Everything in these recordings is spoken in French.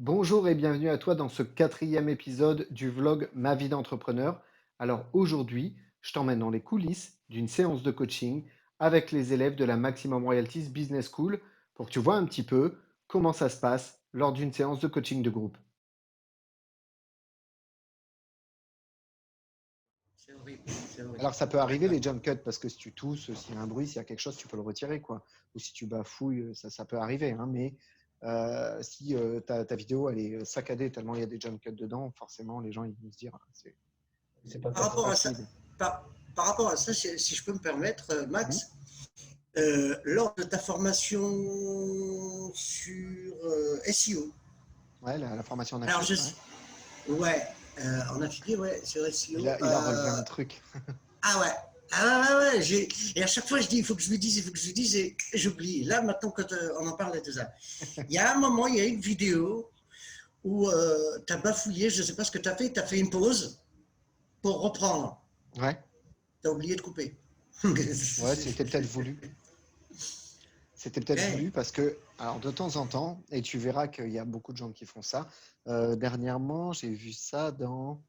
Bonjour et bienvenue à toi dans ce quatrième épisode du vlog Ma vie d'entrepreneur. Alors aujourd'hui, je t'emmène dans les coulisses d'une séance de coaching avec les élèves de la Maximum Royalties Business School pour que tu vois un petit peu comment ça se passe lors d'une séance de coaching de groupe. C'est horrible, c'est horrible. Alors ça peut arriver D'accord. les jump cuts parce que si tu tousses, s'il y a un bruit, s'il y a quelque chose, tu peux le retirer quoi. Ou si tu bafouilles, ça peut arriver, hein, mais si ta vidéo elle est saccadée tellement il y a des jump cuts dedans, forcément les gens ils vont se dire ah, C'est Par c'est rapport pas à ça, fluide. par, par rapport à ça, si je peux me permettre, Mhm. Max, lors de ta formation sur SEO, Ouais, la formation en alors affiliate, ouais. ouais, en affilié, ouais, sur SEO, Il a relevé un truc. ah ouais, ah ouais, ouais, et à chaque fois je dis, il faut que je lui dise, il faut que je lui dise, et j'oublie. Là, maintenant, quand on en parle de tout ça, il y a un moment, il y a une vidéo où tu as bafouillé, je ne sais pas ce que tu as fait une pause pour reprendre. Ouais, Tu as oublié de couper. ouais, c'était peut-être voulu. C'était peut-être Hey. voulu parce que, alors de temps en temps, et tu verras qu'il y a beaucoup de gens qui font ça. Dernièrement, j'ai vu ça dans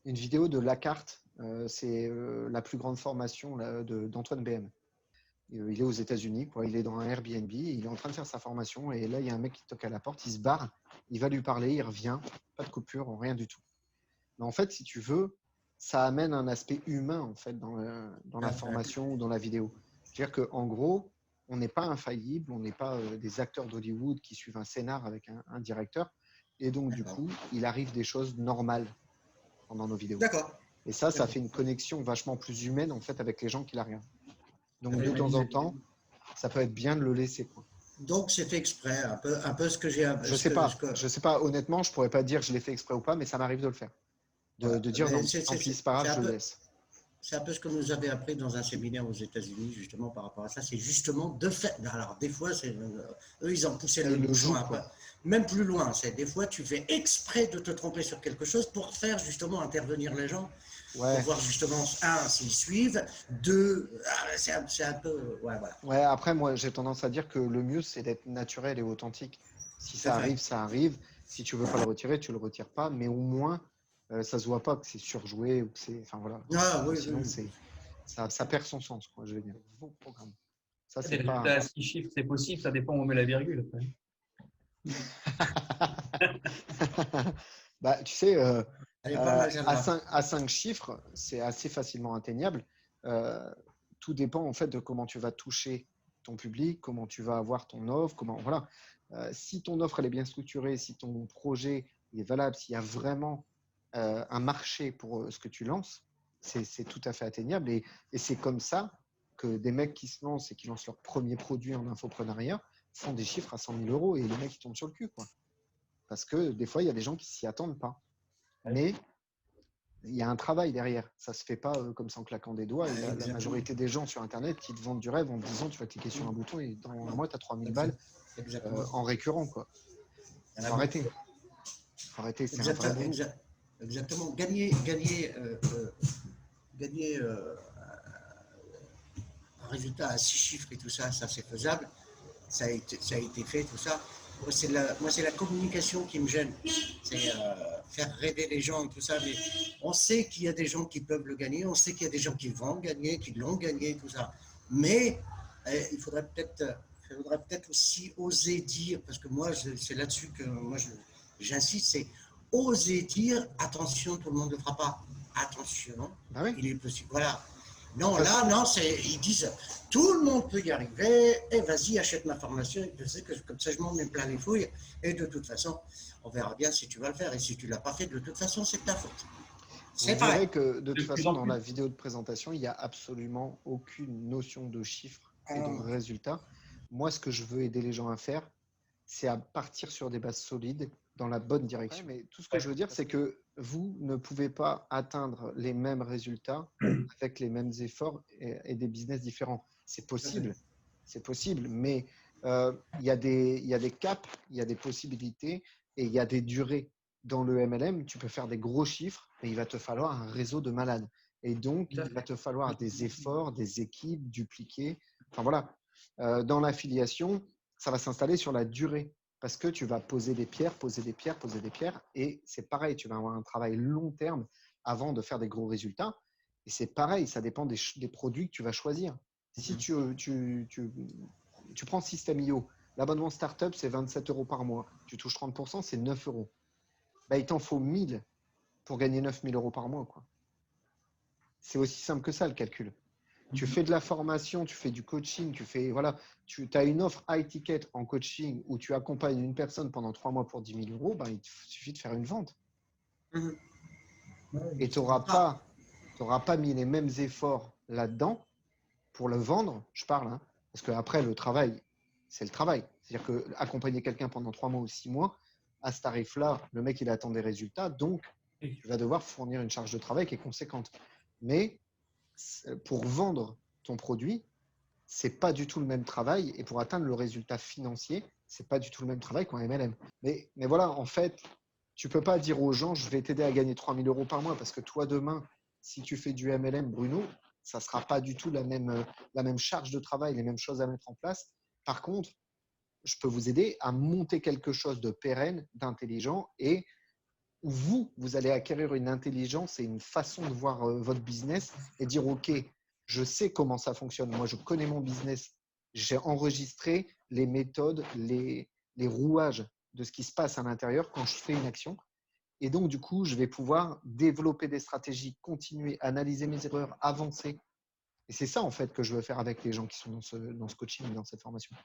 une vidéo de La Carte. C'est la plus grande formation là, d'Antoine BM. Il est aux États-Unis, quoi. Il est dans un Airbnb, il est en train de faire sa formation et là, il y a un mec qui toque à la porte, il se barre, il va lui parler, il revient, pas de coupure, rien du tout. Mais en fait, si tu veux, ça amène un aspect humain en fait dans la formation ou dans la vidéo. C'est-à-dire qu'en gros, on n'est pas infaillible, on n'est pas des acteurs d'Hollywood qui suivent un scénar avec un directeur. Et donc, du D'accord. coup, il arrive des choses normales pendant nos vidéos. D'accord. Et ça D'accord. fait une connexion vachement plus humaine en fait avec les gens qui la regardent. Donc, Avec de le temps en public. temps, ça peut être bien de le laisser, quoi. Donc c'est fait exprès, un peu ce que j'ai, Je sais pas, honnêtement, je pourrais pas dire je l'ai fait exprès ou pas, mais ça m'arrive de le faire. voilà. De dire Mais non, tant pis, c'est pas c'est grave, je le laisse. c'est un peu ce que nous avait appris dans un séminaire aux États-Unis, justement, par rapport à ça. C'est justement de faire. Alors, des fois, eux, ils ont poussé le Il le bouchon joue, un peu, quoi. même plus loin. C'est des fois, tu fais exprès de te tromper sur quelque chose pour faire justement intervenir les gens, pour Ouais, voir justement, un, s'ils suivent, deux, c'est un peu. Ouais, voilà. ouais, après, moi, j'ai tendance à dire que le mieux, c'est d'être naturel et authentique. Si C'est ça fait. arrive, ça arrive. Si tu veux pas le retirer, tu le retires pas. Mais au moins, ça se voit pas que c'est surjoué ou que c'est. Enfin voilà. Parce Ah, que oui, sinon, oui, oui. ça perd son sens, quoi, je veux dire. Vos programmes. Ça, Des c'est pas. résultats à 6 chiffres, c'est possible, ça dépend où on met la virgule. Après. Bah, tu sais, Elle est pas mal, celle-là. à 5 chiffres, c'est assez facilement atteignable. Euh, Tout dépend en fait de comment tu vas toucher ton public, comment tu vas avoir ton offre, comment voilà. Si ton offre elle est bien structurée, si ton projet est valable, s'il y a vraiment un marché pour ce que tu lances, c'est tout à fait atteignable. Et c'est comme ça que des mecs qui se lancent et qui lancent leur premier produit en infoprenariat font des chiffres à 100 000 € et les mecs ils tombent sur le cul, quoi. Parce que des fois, il y a des gens qui s'y attendent pas. Mais il y a un travail derrière. Ça se fait pas comme ça en claquant des doigts. Et la Exactement. majorité des gens sur Internet qui te vendent du rêve en te disant tu vas cliquer sur un bouton et dans un mois, tu as 3000 balles Exactement. en récurrent, quoi. Il y en a Faut beaucoup. arrêter. Faut arrêter. C'est un vrai Exactement. boulot. Exactement. Gagner un résultat à 6 chiffres et tout ça, ça c'est faisable. Ça a été fait, tout ça. Moi, c'est la communication qui me gêne. C'est faire rêver les gens et tout ça. Mais on sait qu'il y a des gens qui peuvent le gagner. On sait qu'il y a des gens qui vont le gagner, qui l'ont gagné, tout ça. Mais il faudrait peut-être aussi oser dire, parce que moi, c'est là-dessus que j'insiste, c'est oser dire, attention, tout le monde ne le fera pas. Attention, Bah oui. il est possible. Voilà. Non, Ça, là, non, ils disent, tout le monde peut y arriver, et vas-y, achète ma formation, je sais que comme ça, je m'en mets plein les fouilles, et de toute façon, on verra bien si tu vas le faire, et si tu ne l'as pas fait, de toute façon, c'est ta faute. vous C'est pareil. verrez que de De toute plus façon, en dans plus. la vidéo de présentation, il n'y a absolument aucune notion de chiffres et de Ah, résultats. Moi, ce que je veux aider les gens à faire, c'est à partir sur des bases solides dans la bonne direction. Ouais, mais tout ce que je Ouais. veux dire, c'est que vous ne pouvez pas atteindre les mêmes résultats avec les mêmes efforts et des business différents. C'est possible, mais il y a des caps, il y a des possibilités et il y a des durées. Dans le MLM, tu peux faire des gros chiffres, mais il va te falloir un réseau de malades. Et donc, Tout à il va fait. te falloir des efforts, des équipes dupliquées. Enfin voilà. Dans l'affiliation, ça va s'installer sur la durée. parce que tu vas poser des pierres, poser des pierres, poser des pierres. Et c'est pareil, tu vas avoir un travail long terme avant de faire des gros résultats. Et c'est pareil, ça dépend des produits que tu vas choisir. Si tu prends System.io, l'abonnement startup, c'est 27 € par mois. Tu touches 30%, c'est 9 €. Bah, il t'en faut 1000 pour gagner 9 000 € par mois, quoi. C'est aussi simple que ça, le calcul. Tu fais de la formation, tu fais du coaching, tu as une offre high ticket en coaching où tu accompagnes une personne pendant 3 mois pour 10 000 €, ben, il te suffit de faire une vente. Mhm. Et tu n'auras pas mis les mêmes efforts là-dedans pour le vendre, je parle, hein, parce qu'après, le travail, c'est le travail. C'est-à-dire que accompagner quelqu'un pendant 3 mois ou 6 mois, à ce tarif-là, le mec, il attend des résultats, donc tu vas devoir fournir une charge de travail qui est conséquente. Mais pour vendre ton produit, c'est pas du tout le même travail, et pour atteindre le résultat financier, c'est pas du tout le même travail qu'en MLM. Mais voilà, en fait, tu peux pas dire aux gens, je vais t'aider à gagner 3 000 € par mois, parce que toi, demain, si tu fais du MLM, Bruno, ça sera pas du tout la même charge de travail, les mêmes choses à mettre en place. Par contre, je peux vous aider à monter quelque chose de pérenne, d'intelligent, et où vous allez acquérir une intelligence et une façon de voir votre business et dire, OK, je sais comment ça fonctionne. Moi, je connais mon business. J'ai enregistré les méthodes, les rouages de ce qui se passe à l'intérieur quand je fais une action. Et donc, du coup, je vais pouvoir développer des stratégies, continuer, analyser mes erreurs, avancer. Et c'est ça, en fait, que je veux faire avec les gens qui sont dans ce coaching, dans cette formation.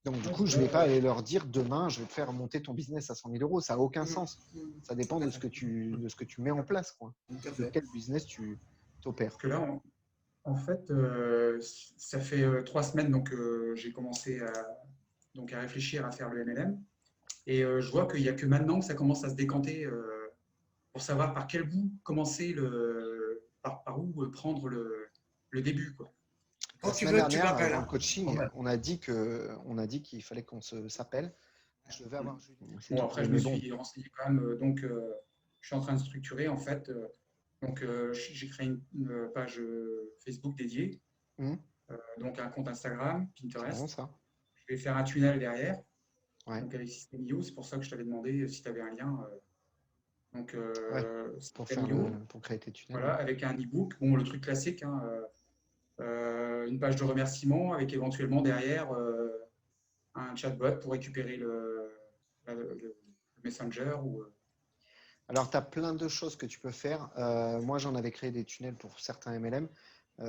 Donc, du coup, je ne vais pas aller leur dire demain, je vais te faire monter ton business à 100 000 €. Ça n'a aucun sens. Ça dépend de ce que tu mets en place, quoi. De quel business tu opères. Parce que là, en fait, ça fait 3 semaines donc j'ai commencé à réfléchir à faire le MLM. Et je vois qu'il n'y a que maintenant que ça commence à se décanter pour savoir par quel bout commencer, par où prendre le début, quoi. Quand La tu semaine veux, tu dernière, m'appelles. dans le Hein. coaching, on a dit qu'il fallait qu'on s'appelle. Je devais avoir Bon, après, je me suis renseigné quand même. Donc, je suis en train de structurer, en fait. Donc, j'ai créé une page Facebook dédiée. Donc, un compte Instagram, C'est bon, Pinterest. ça. Je vais faire un tunnel derrière. Ouais. Donc, avec System.io, c'est pour ça que je t'avais demandé si tu avais un lien. Donc, pour créer tes tunnels. voilà, avec un e-book. Bon, le truc classique, hein, une page de remerciement avec éventuellement derrière un chatbot pour récupérer le Messenger. Alors, tu as plein de choses que tu peux faire. Moi, j'en avais créé des tunnels pour certains MLM.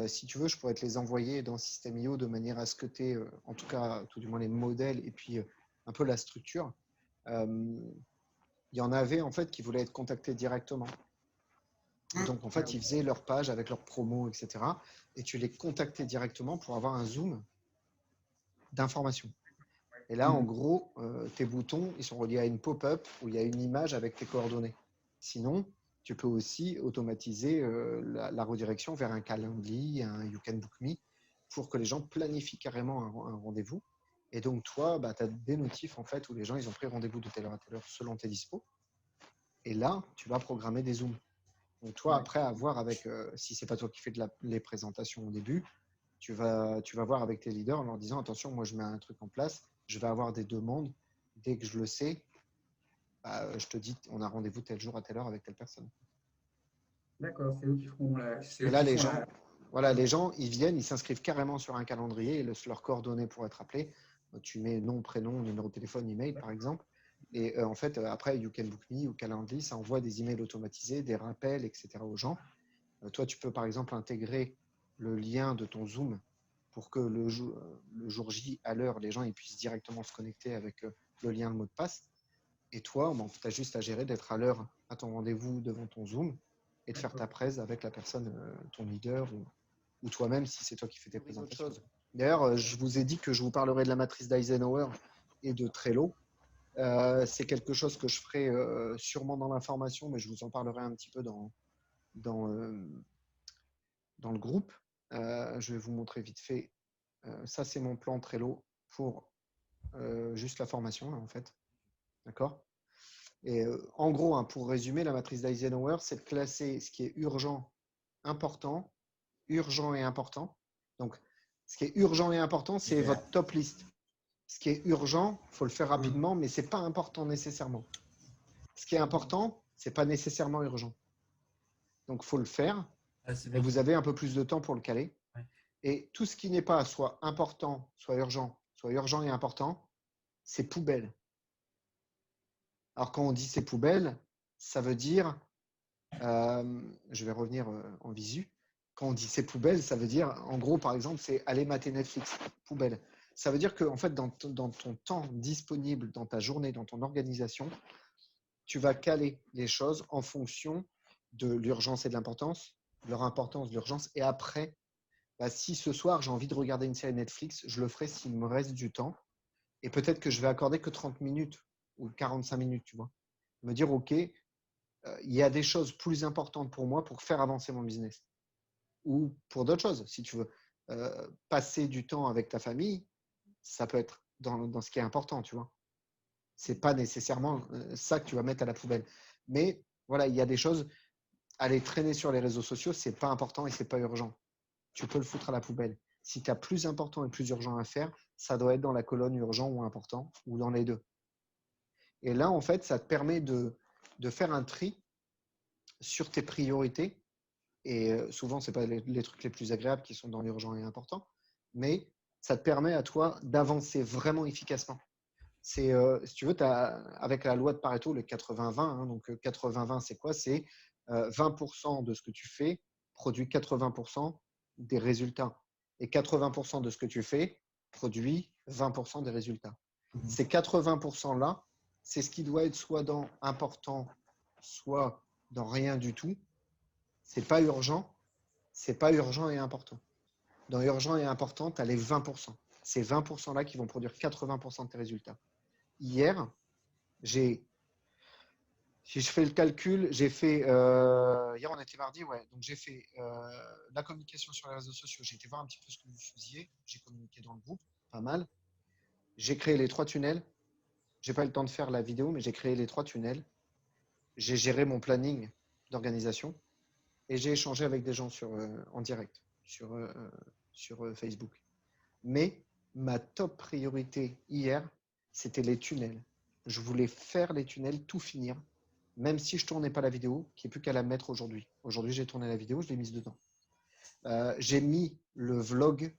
Si tu veux, je pourrais te les envoyer dans System.io de manière à ce que tu aies, en tout cas, tout du moins les modèles et puis un peu la structure. Il y en avait en fait qui voulaient être contactés directement. Donc en fait, ils faisaient leur page avec leurs promos, etc. Et tu les contactais directement pour avoir un zoom d'informations. Et là, en gros, tes boutons, ils sont reliés à une pop-up où il y a une image avec tes coordonnées. Sinon, tu peux aussi automatiser la redirection vers un Calendly, un You Can Book Me, pour que les gens planifient carrément un rendez-vous. Et donc, toi, tu as des notifs en fait où les gens ils ont pris rendez-vous de telle heure à telle heure selon tes dispos. Et là, tu vas programmer des zooms. Donc, toi, après, à voir avec, si c'est pas toi qui fais les présentations au début, tu vas voir avec tes leaders en leur disant attention, moi je mets un truc en place, je vais avoir des demandes. Dès que je le sais, je te dis, on a rendez-vous tel jour à telle heure avec telle personne. D'accord, c'est eux qui feront Et là, les gens, ils viennent, ils s'inscrivent carrément sur un calendrier et leurs coordonnées pour être appelés. Tu mets nom, prénom, numéro de téléphone, email, par exemple. Et en fait, après, You Can Book Me ou Calendly, ça envoie des emails automatisés, des rappels, etc. aux gens. Toi, tu peux par exemple intégrer le lien de ton Zoom pour que le jour J, à l'heure, les gens ils puissent directement se connecter avec le lien, le mot de passe. Et toi, tu as juste à gérer d'être à l'heure à ton rendez-vous devant ton Zoom et de faire ta presse avec la personne, ton leader ou toi-même si c'est toi qui fais tes présentations. D'ailleurs, je vous ai dit que je vous parlerai de la matrice d'Eisenhower et de Trello. C'est quelque chose que je ferai sûrement dans la formation, mais je vous en parlerai un petit peu dans le groupe. Je vais vous montrer vite fait. Ça, c'est mon plan Trello pour juste la formation, là, en fait. D'accord? Et en gros, hein, pour résumer, la matrice d'Eisenhower, c'est de classer ce qui est urgent et important. Donc, ce qui est urgent et important, c'est votre top list. Ce qui est urgent, il faut le faire rapidement, mais ce n'est pas important nécessairement. Ce qui est important, ce n'est pas nécessairement urgent. Donc, il faut le faire. Ah, c'est Et bien. vous avez un peu plus de temps pour le caler. Ouais. Et tout ce qui n'est pas soit important, soit urgent et important, c'est poubelle. Alors, quand on dit c'est poubelle, ça veut dire, je vais revenir en visu. Quand on dit c'est poubelle, ça veut dire, en gros, par exemple, c'est aller mater Netflix, poubelle. Ça veut dire que, en fait, dans ton temps disponible, dans ta journée, dans ton organisation, tu vas caler les choses en fonction de l'urgence et de l'importance, leur importance, de l'urgence. Et après, bah, si ce soir j'ai envie de regarder une série Netflix, je le ferai s'il me reste du temps. Et peut-être que je vais accorder que 30 minutes ou 45 minutes, tu vois. Me dire, OK, il y a des choses plus importantes pour moi pour faire avancer mon business. Ou pour d'autres choses, si tu veux. Passer du temps avec ta famille, ça peut être dans ce qui est important, tu vois. C'est pas nécessairement ça que tu vas mettre à la poubelle. Mais voilà, il y a des choses, aller traîner sur les réseaux sociaux, c'est pas important et c'est pas urgent. Tu peux le foutre à la poubelle. Si tu as plus important et plus urgent à faire, ça doit être dans la colonne urgent ou important ou dans les deux. Et là, en fait, ça te permet de faire un tri sur tes priorités. Et souvent, ce n'est pas les trucs les plus agréables qui sont dans l'urgent et important, mais ça te permet à toi d'avancer vraiment efficacement. C'est, si tu veux, avec la loi de Pareto, le 80-20, hein, donc 80-20, c'est quoi? C'est 20% de ce que tu fais produit 80% des résultats. Et 80% de ce que tu fais produit 20% des résultats. Ces 80%-là, c'est ce qui doit être soit dans important, soit dans rien du tout. C'est pas urgent et important. Dans urgent et important, tu as les 20%. Ces 20%-là qui vont produire 80% de tes résultats. Hier, si je fais le calcul, j'ai fait, hier on était mardi, ouais, donc j'ai fait la communication sur les réseaux sociaux, j'ai été voir un petit peu ce que vous faisiez, j'ai communiqué dans le groupe, pas mal. J'ai créé les 3 tunnels, j'ai pas eu le temps de faire la vidéo, mais j'ai créé les 3 tunnels. J'ai géré mon planning d'organisation et j'ai échangé avec des gens en direct sur Facebook. Mais ma top priorité hier, c'était les tunnels. Je voulais faire les tunnels, tout finir, même si je ne tournais pas la vidéo, qui n'est plus qu'à la mettre aujourd'hui. Aujourd'hui, j'ai tourné la vidéo, je l'ai mise dedans. J'ai mis le vlog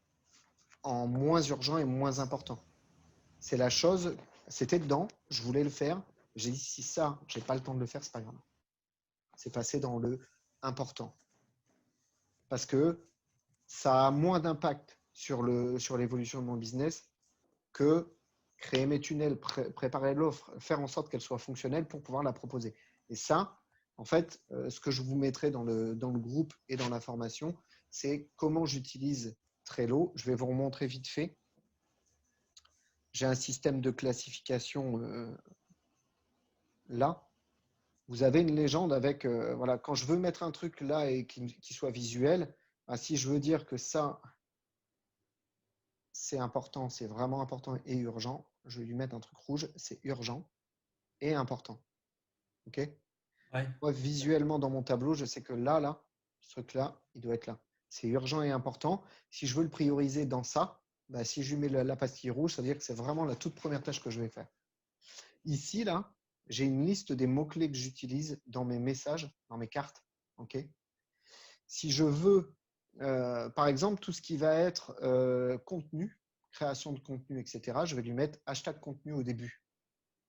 en moins urgent et moins important. C'est la chose, c'était dedans, je voulais le faire. J'ai dit, si ça, je n'ai pas le temps de le faire, c'est pas grave. C'est passé dans le important. Parce que ça a moins d'impact sur l'évolution de mon business que créer mes tunnels, préparer l'offre, faire en sorte qu'elle soit fonctionnelle pour pouvoir la proposer. Et ça, en fait, ce que je vous mettrai dans le groupe et dans la formation, c'est comment j'utilise Trello. Je vais vous remontrer vite fait. J'ai un système de classification là. Vous avez une légende avec, voilà, quand je veux mettre un truc là et qui soit visuel, si je veux dire que ça, c'est important, c'est vraiment important et urgent, je vais lui mettre un truc rouge, c'est urgent et important. OK? Ouais. Moi, visuellement, dans mon tableau, je sais que là, ce truc-là, il doit être là. C'est urgent et important. Si je veux le prioriser dans ça, bah, si je lui mets la pastille rouge, ça veut dire que c'est vraiment la toute première tâche que je vais faire. Ici, là, j'ai une liste des mots-clés que j'utilise dans mes messages, dans mes cartes. OK? Si je veux, par exemple, tout ce qui va être contenu, création de contenu, etc., je vais lui mettre hashtag contenu au début.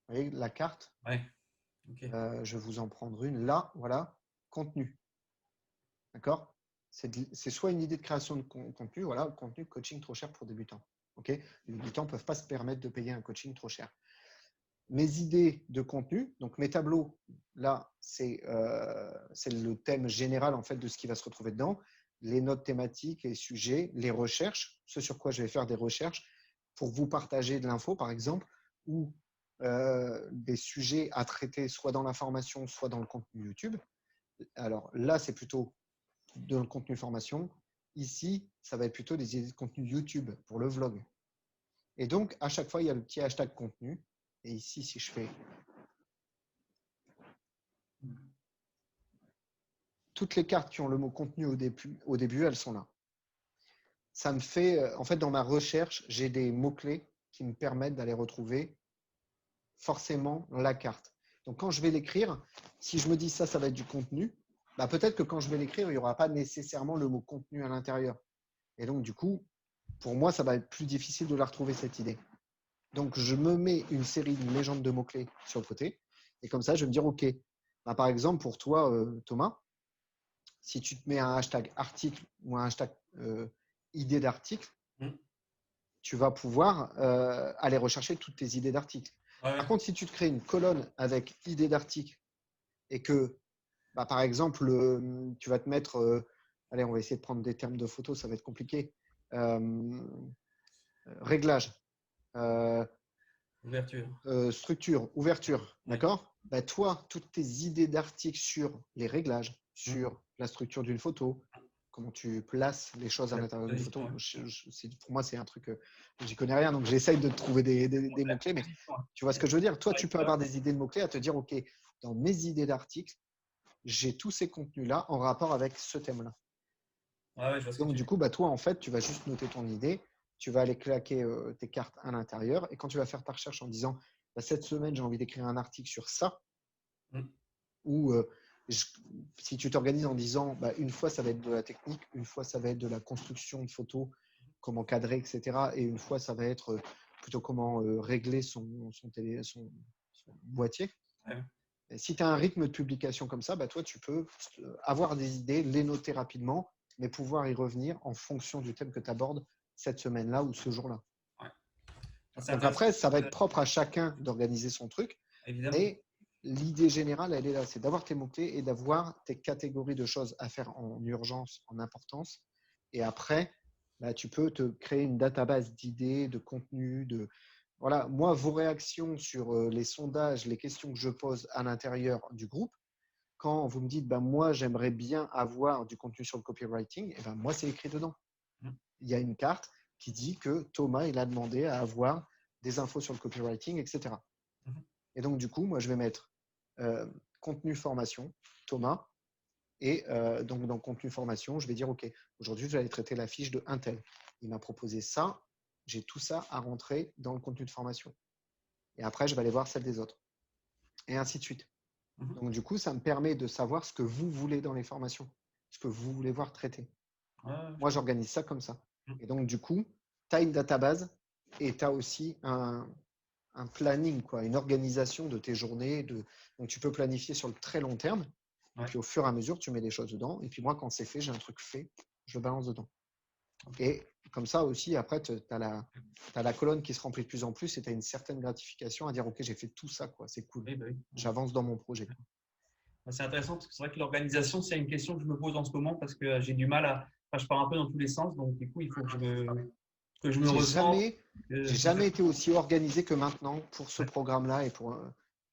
Vous voyez la carte? Ouais. Ok. Je vais vous en prendre une là, voilà, contenu. D'accord? C'est soit une idée de création de contenu, voilà, contenu coaching trop cher pour débutants. OK? Les débutants ne peuvent pas se permettre de payer un coaching trop cher. Mes idées de contenu, donc mes tableaux, là, c'est le thème général en fait de ce qui va se retrouver dedans. Les notes thématiques, les sujets, les recherches, ce sur quoi je vais faire des recherches pour vous partager de l'info, par exemple, ou des sujets à traiter soit dans la formation, soit dans le contenu YouTube. Alors là, c'est plutôt dans le contenu formation. Ici, ça va être plutôt des idées de contenu YouTube pour le vlog. Et donc, à chaque fois, il y a le petit hashtag contenu. Et ici, si je fais toutes les cartes qui ont le mot contenu au début, elles sont là. Ça me fait, en fait, dans ma recherche, j'ai des mots-clés qui me permettent d'aller retrouver forcément la carte. Donc, quand je vais l'écrire, si je me dis ça va être du contenu, bah, peut-être que quand je vais l'écrire, il n'y aura pas nécessairement le mot contenu à l'intérieur. Et donc, du coup, pour moi, ça va être plus difficile de la retrouver, cette idée. Donc, je me mets une série, une légende de mots-clés sur le côté. Et comme ça, je vais me dire, OK, bah, par exemple, pour toi, Thomas, si tu te mets un hashtag article ou un hashtag idée d'article, tu vas pouvoir aller rechercher toutes tes idées d'articles. Ouais. Par contre, si tu te crées une colonne avec idées d'articles et que, bah, par exemple, tu vas te mettre, allez, on va essayer de prendre des termes de photos, ça va être compliqué. Réglage, Ouverture. structure, ouverture, Ouais. d'accord? Bah, toi, toutes tes idées d'articles sur les réglages, sur la structure d'une photo, comment tu places les choses à l'intérieur d'une photo, pour moi, c'est un truc, j'y connais rien, donc j'essaye de trouver des mots-clés, mais tu vois ce que je veux dire? Toi, tu peux avoir des idées de mots-clés à te dire, OK, dans mes idées d'articles, j'ai tous ces contenus-là en rapport avec ce thème-là. Ouais, je vois ce que Donc, tu du veux coup, bah, toi, en fait, tu vas juste noter ton idée, tu vas aller claquer tes cartes à l'intérieur, et quand tu vas faire ta recherche en disant, bah, cette semaine, j'ai envie d'écrire un article sur ça, ou si tu t'organises en disant, bah, une fois, ça va être de la technique, une fois, ça va être de la construction de photos, comment cadrer, etc. Et une fois, ça va être plutôt comment régler son boîtier. Ouais. Et si tu as un rythme de publication comme ça, bah, toi, tu peux avoir des idées, les noter rapidement, mais pouvoir y revenir en fonction du thème que tu abordes cette semaine-là ou ce jour-là. Ouais. Donc après, ça va être propre à chacun d'organiser son truc, Évidemment. mais l'idée générale, elle est là, c'est d'avoir tes mots-clés et d'avoir tes catégories de choses à faire en urgence, en importance. Et après, bah, tu peux te créer une database d'idées, de contenus, de… Voilà, moi, vos réactions sur les sondages, les questions que je pose à l'intérieur du groupe, quand vous me dites, bah, moi, j'aimerais bien avoir du contenu sur le copywriting, et ben, moi, c'est écrit dedans. Il y a une carte qui dit que Thomas, il a demandé à avoir des infos sur le copywriting, etc. Et donc, du coup, moi, je vais mettre contenu formation, Thomas, et donc dans contenu formation, je vais dire, OK, aujourd'hui, je vais aller traiter la fiche de un tel. Il m'a proposé ça, j'ai tout ça à rentrer dans le contenu de formation. Et après, je vais aller voir celle des autres. Et ainsi de suite. Donc, du coup, ça me permet de savoir ce que vous voulez dans les formations, ce que vous voulez voir traiter. Moi, j'organise ça comme ça. Et donc, du coup, tu as une database et tu as aussi un planning, quoi, une organisation de tes journées. Donc, tu peux planifier sur le très long terme. Et puis, au fur et à mesure, tu mets des choses dedans. Et puis, moi, quand c'est fait, j'ai un truc fait, je le balance dedans. Et comme ça aussi, après, tu as la colonne qui se remplit de plus en plus et tu as une certaine gratification à dire, OK, j'ai fait tout ça, quoi, c'est cool. Oui, bah oui. J'avance dans mon projet. C'est intéressant parce que c'est vrai que l'organisation, c'est une question que je me pose en ce moment parce que j'ai du mal à. Enfin, je pars un peu dans tous les sens, donc du coup, il faut que je me ressente. J'ai jamais été aussi organisé que maintenant pour ce programme-là et pour.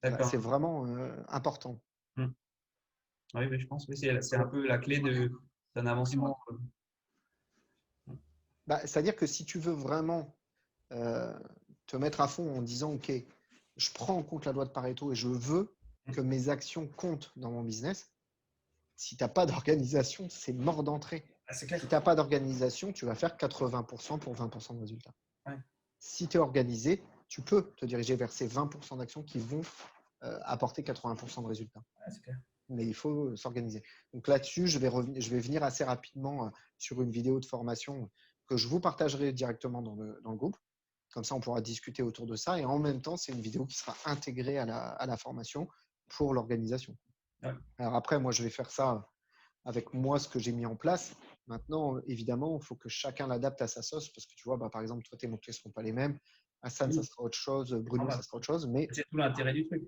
Voilà, c'est vraiment important. Oui, mais je pense que c'est un peu la clé d'un avancement. Bah, c'est-à-dire que si tu veux vraiment te mettre à fond en disant, OK, je prends en compte la loi de Pareto et je veux que mes actions comptent dans mon business, si tu n'as pas d'organisation, c'est mort d'entrée. Si tu n'as pas d'organisation, tu vas faire 80% pour 20% de résultats. Ouais. Si tu es organisé, tu peux te diriger vers ces 20% d'actions qui vont apporter 80% de résultats. Ouais, c'est clair. Mais il faut s'organiser. Donc là-dessus, je vais venir assez rapidement sur une vidéo de formation que je vous partagerai directement dans le groupe. Comme ça, on pourra discuter autour de ça. Et en même temps, c'est une vidéo qui sera intégrée à la formation pour l'organisation. Ouais. Alors après, moi, je vais faire ça avec moi, ce que j'ai mis en place. Maintenant, évidemment, il faut que chacun l'adapte à sa sauce parce que tu vois, bah, par exemple, toi, tes mots-clés ne seront pas les mêmes. Hassan, ça sera autre chose. Bruno, ça sera autre chose. Mais c'est tout l'intérêt du truc.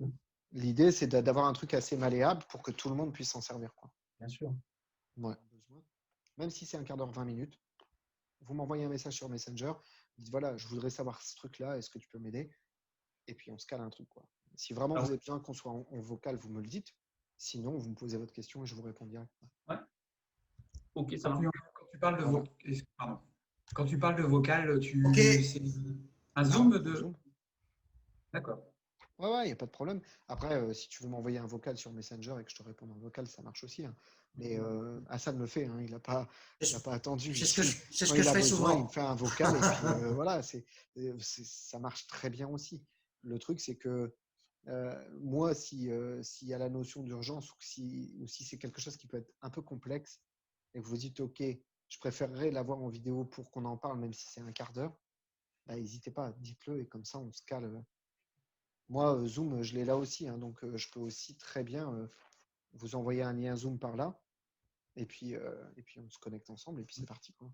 l'idée, c'est d'avoir un truc assez malléable pour que tout le monde puisse s'en servir, quoi. Bien sûr. Ouais. Même si c'est un quart d'heure, 20 minutes, vous m'envoyez un message sur Messenger. Vous dites, voilà, je voudrais savoir ce truc-là. Est-ce que tu peux m'aider? Et puis, on se cale un truc, quoi. Si vraiment vous avez besoin qu'on soit en vocal, vous me le dites. Sinon, vous me posez votre question et je vous réponds directement. Ouais. Ok, ça Quand va. tu parles de pardon. Quand tu parles de vocal, Ok. c'est un Zoom de. Zoom. D'accord. Ouais, ouais, il n'y a pas de problème. Après, si tu veux m'envoyer un vocal sur Messenger et que je te réponde en vocal, ça marche aussi, hein. Mais Hassan le fait, hein, il a pas attendu. C'est ce Quand que il je a fais besoin, il souvent. me fait un vocal et puis voilà, ça marche très bien aussi. Le truc, c'est que moi, s'il y a la notion d'urgence ou si c'est quelque chose qui peut être un peu complexe et que vous dites, OK, je préférerais l'avoir en vidéo pour qu'on en parle, même si c'est un quart d'heure, bah, n'hésitez pas, dites-le et comme ça, on se cale. Moi, Zoom, je l'ai là aussi, hein, donc je peux aussi très bien vous envoyer un lien Zoom par là et puis on se connecte ensemble et puis c'est parti, quoi.